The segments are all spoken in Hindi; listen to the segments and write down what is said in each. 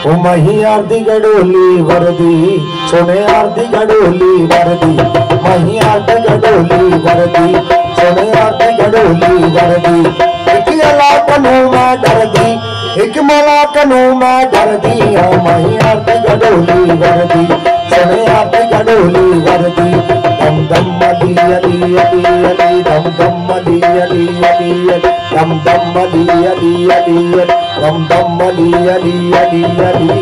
ओ मही आरती गडोली वर्दी सोने आरती गडोली वर्दी मही आरती गडोली वर्दी सोने आरती गडोली वर्दी एक अला कनू मैं डर दी एक मला कनू मैं डर दी ओ मही आरती गडोली वर्दी सोने आरती गडोली वर्दी दम दम अली अली अली अली दम दम अली अली अली दम दम अली अली अली दम दम अली अली अली अली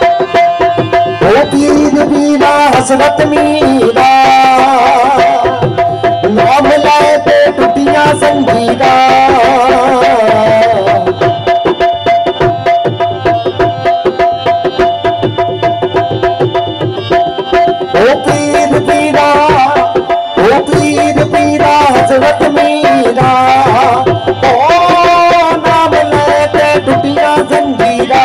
ओ पीर पीरा हसरत मीरा नाम लाए पे टुटिया संगीता ओ पीर पीरा हजरत मीरा ओ नाम लेते टुटिया जंजीरा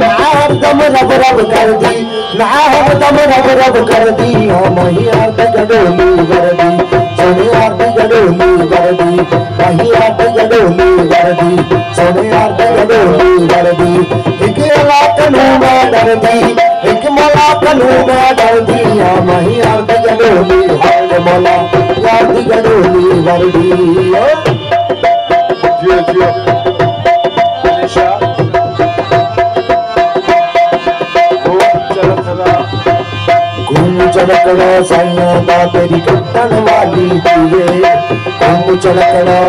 ना हरदम रब रब कर दी ना हरदम रब रब कर दी ओ मही आरती गडोली वर्दी सोने आरती गडोली वर्दी मही आरती गडोली वर्दी सोने आरती गडोली वर्दी एक अला कनू मैं डर दी एक मला कनू मैं डर दी ओ मही आरती गडोली हर मला आरती गडोली वर्दी जियो जियो निशा घूम चलकड़ा साइया दा तेरी कट्टन वाली जीवे घूम चलकड़ा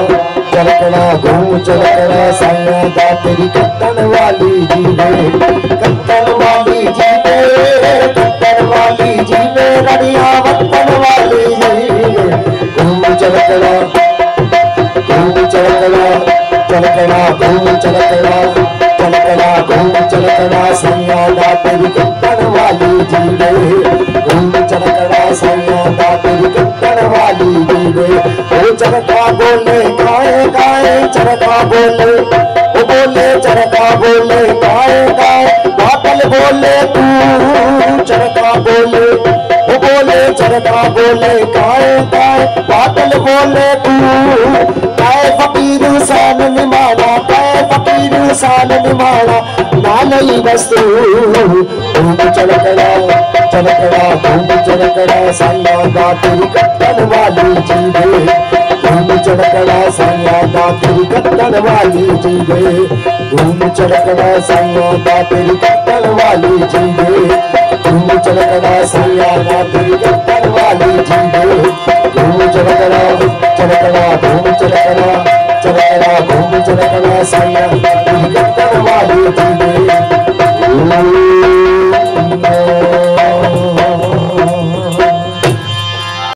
घूम चलकड़ा साइया दा तेरी कट्टन वाली जीवे कट्टन वाली जीवे रड़िया वतन वाली जीवे घूम चलकड़ा घूम चलकड़ा साइया दा तेरी कट्टन वाली जीवे घूम चलकड़ा साइया दा तेरी कट्टन वाली जीवे ओ चरखा बोले गाए गाए चरखा बोले ओ बोले चरखा बोले गाए गाए बादल बोले तू चरखा बोले ओ बोले चरखा बोले गाए गाए बादल बोले तू गाए फकीर सान निमाना गाए फकीर सान निमाना ना नहीं वस्तु घूम चलकड़ा घूम चलकड़ा साइया दा तेरी कट्टन वाली जीवे घूम चलकड़ा साइया दा तेरी कट्टन वाली जीवे घूम चलकड़ा साइया दा तेरी कट्टन वाली जीवे घूम चलकड़ा साइया दा तेरी कट्टन वाली जीवे घूम चलकड़ा घूम चलकड़ा साइया तेरी कट्टन वाली जीवे